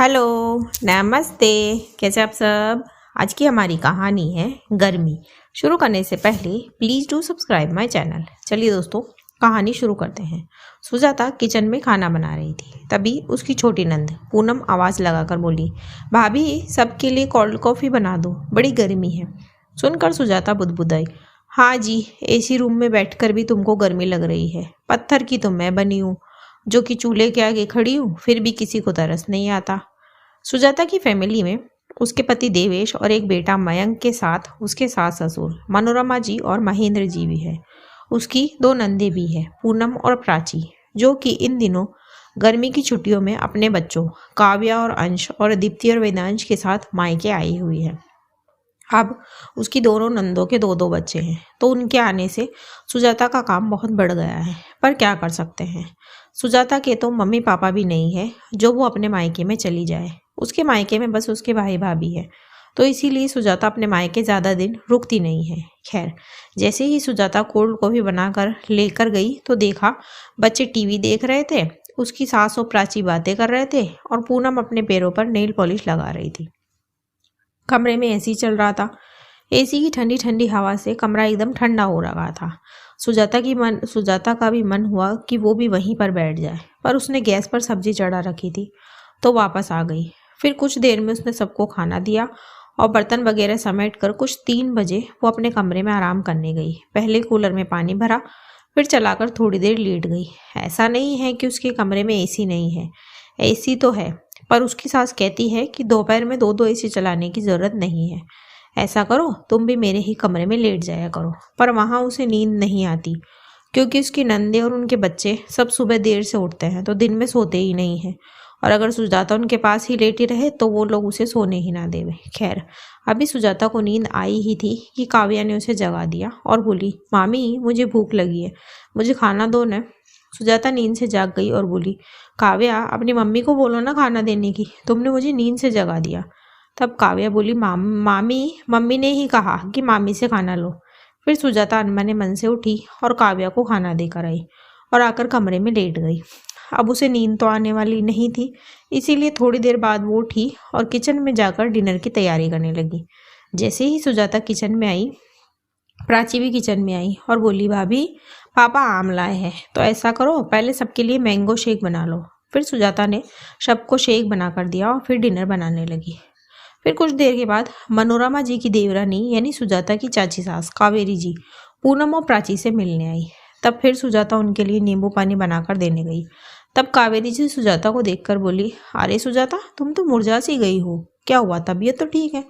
Hello, नमस्ते। कैसे आप सब। आज की हमारी कहानी है गर्मी। शुरू करने से पहले please do subscribe my channel. चलिए दोस्तों, कहानी शुरू करते हैं। सुजाता किचन में खाना बना रही थी। तभी उसकी छोटी नंद पूनम आवाज़ लगाकर बोली, भाभी सबके लिए कोल्ड कॉफ़ी बना दो, बड़ी गर्मी है। सुनकर सुजाता बुदबुदाई, हाँ जी, एसी रूम में बैठकर भी तुमको गर्मी लग रही है। पत्थर की तो मैं बनी हूँ, जो कि चूल्हे के आगे खड़ी हूँ, फिर भी किसी को तरस नहीं आता। सुजाता की फैमिली में उसके पति देवेश और एक बेटा मयंक के साथ उसके सास ससुर मनोरमा जी और महेंद्र जी भी है। उसकी दो नंदे भी है, पूनम और प्राची, जो कि इन दिनों गर्मी की छुट्टियों में अपने बच्चों काव्या और अंश और दीप्ति और वेदांश के साथ मायके आई हुई है। अब उसकी दोनों नंदों के दो दो बच्चे हैं, तो उनके आने से सुजाता का काम बहुत बढ़ गया है। पर क्या कर सकते हैं, सुजाता के तो मम्मी पापा भी नहीं है जो वो अपने मायके में चली जाए। उसके मायके में बस उसके भाई भाभी है, तो इसीलिए सुजाता अपने मायके ज़्यादा दिन रुकती नहीं है। खैर, जैसे ही सुजाता कोल्ड कॉफ़ी बनाकर लेकर गई तो देखा बच्चे टीवी देख रहे थे, उसकी सास और प्राची बातें कर रहे थे और पूनम अपने पैरों पर नेल पॉलिश लगा रही थी। कमरे में एसी चल रहा था। एसी की ठंडी ठंडी हवा से कमरा एकदम ठंडा हो रहा था। सुजाता का भी मन हुआ कि वो भी वहीं पर बैठ जाए, पर उसने गैस पर सब्जी चढ़ा रखी थी तो वापस आ गई। फिर कुछ देर में उसने सबको खाना दिया और बर्तन वगैरह समेट कर कुछ 3 बजे वो अपने कमरे में आराम करने गई। पहले कूलर में पानी भरा, फिर चलाकर थोड़ी देर लेट गई। ऐसा नहीं है कि उसके कमरे में एसी नहीं है, एसी तो है, पर उसकी सास कहती है कि दोपहर में 2-2 एसी चलाने की ज़रूरत नहीं है। ऐसा करो, तुम भी मेरे ही कमरे में लेट जाया करो। पर वहाँ उसे नींद नहीं आती, क्योंकि उसकी नंदे और उनके बच्चे सब सुबह देर से उठते हैं तो दिन में सोते ही नहीं हैं, और अगर सुजाता उनके पास ही लेटी रहे तो वो लोग उसे सोने ही ना देवे। खैर, अभी सुजाता को नींद आई ही थी कि काव्या ने उसे जगा दिया और बोली, मामी मुझे भूख लगी है, मुझे खाना दो न। सुजाता नींद से जाग गई और बोली, काव्या अपनी मम्मी को बोलो ना खाना देने की, तुमने मुझे नींद से जगा दिया। तब काव्या बोली, मामी मम्मी ने ही कहा कि मामी से खाना लो। फिर सुजाता अनमने मन से उठी और काव्या को खाना देकर आई और आकर कमरे में लेट गई। अब उसे नींद तो आने वाली नहीं थी, इसीलिए थोड़ी देर बाद वो उठी और किचन में जाकर डिनर की तैयारी करने लगी। जैसे ही सुजाता किचन में आई, प्राची भी किचन में आई और बोली, भाभी पापा आम लाए हैं, तो ऐसा करो पहले सबके लिए मैंगो शेक बना लो। फिर सुजाता ने सबको शेक बना कर दिया और फिर डिनर बनाने लगी। फिर कुछ देर के बाद मनोरमा जी की देवरानी यानी सुजाता की चाची सास कावेरी जी पूनम और प्राची से मिलने आई। तब फिर सुजाता उनके लिए नींबू पानी बनाकर देने गई। तब कावेरी जी सुजाता को देखकर बोली, अरे सुजाता, तुम तो मुरझा सी गई हो, क्या हुआ, तबीयत तो ठीक है।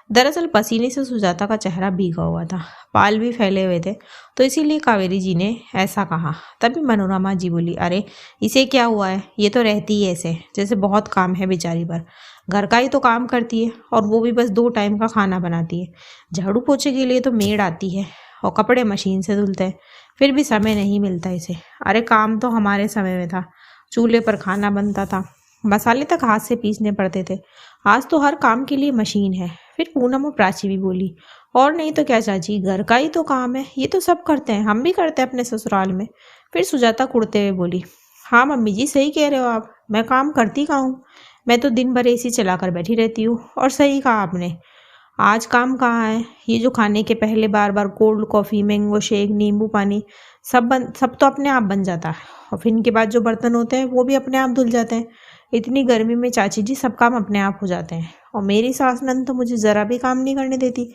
दरअसल पसीने से सुजाता का चेहरा भीगा हुआ था, बाल भी फैले हुए थे, तो इसीलिए कावेरी जी ने ऐसा कहा। तभी मनोरमा जी बोली, अरे इसे क्या हुआ है, ये तो रहती है ऐसे, जैसे बहुत काम है बेचारी पर। घर का ही तो काम करती है और वो भी बस 2 टाइम का खाना बनाती है। झाड़ू पोछे के लिए तो मेड आती है और कपड़े मशीन से धुलते हैं, फिर भी समय नहीं मिलता इसे। अरे काम तो हमारे समय में था, चूल्हे पर खाना बनता था, मसाले तक हाथ से पीसने पड़ते थे। आज तो हर काम के लिए मशीन है। फिर पूनम और प्राची भी बोली, और नहीं तो क्या चाची, घर का ही तो काम है, ये तो सब करते हैं, हम भी करते हैं अपने ससुराल में। फिर सुजाता कुड़ते हुए बोली, हाँ मम्मी जी, सही कह रहे हो आप, मैं काम करती कहाँ हूँ, मैं तो दिन भर एसी चलाकर बैठी रहती हूँ। और सही कहा आपने, आज काम कहाँ है। ये जो खाने के पहले बार बार कोल्ड कॉफ़ी, मैंगो शेक, नींबू पानी सब तो अपने आप बन जाता है, और फिर इनके बाद जो बर्तन होते हैं वो भी अपने आप धुल जाते हैं। इतनी गर्मी में चाची जी सब काम अपने आप हो जाते हैं, और मेरी सास नंद तो मुझे ज़रा भी काम नहीं करने देती।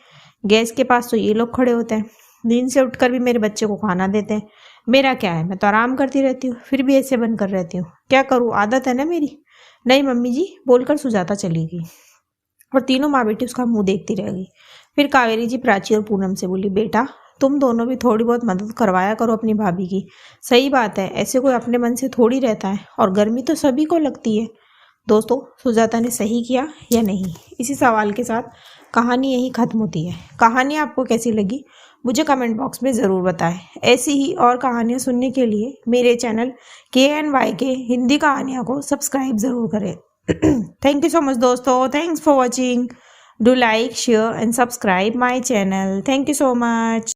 गैस के पास तो ये लोग खड़े होते हैं, नींद से उठकर भी मेरे बच्चे को खाना देते हैं। मेरा क्या है, मैं तो आराम करती रहती हूँ, फिर भी ऐसे बनकर रहती हूँ, क्या करूँ, आदत है ना मेरी। नहीं मम्मी जी, बोलकर सुजाता चली गई और तीनों माँ बेटी उसका मुंह देखती रह गई। फिर कावेरी जी प्राची और पूनम से बोली, बेटा तुम दोनों भी थोड़ी बहुत मदद करवाया करो अपनी भाभी की। सही बात है, ऐसे कोई अपने मन से थोड़ी रहता है, और गर्मी तो सभी को लगती है। दोस्तों, सुजाता ने सही किया या नहीं, इसी सवाल के साथ कहानी यहीं ख़त्म होती है। कहानी आपको कैसी लगी मुझे कमेंट बॉक्स में ज़रूर बताएं। ऐसी ही और कहानियाँ सुनने के लिए मेरे चैनल KNYK हिंदी कहानियाँ को सब्सक्राइब ज़रूर करें। थैंक यू सो मच दोस्तों, thanks for watching. Do like, share and subscribe my channel. Thank you so much.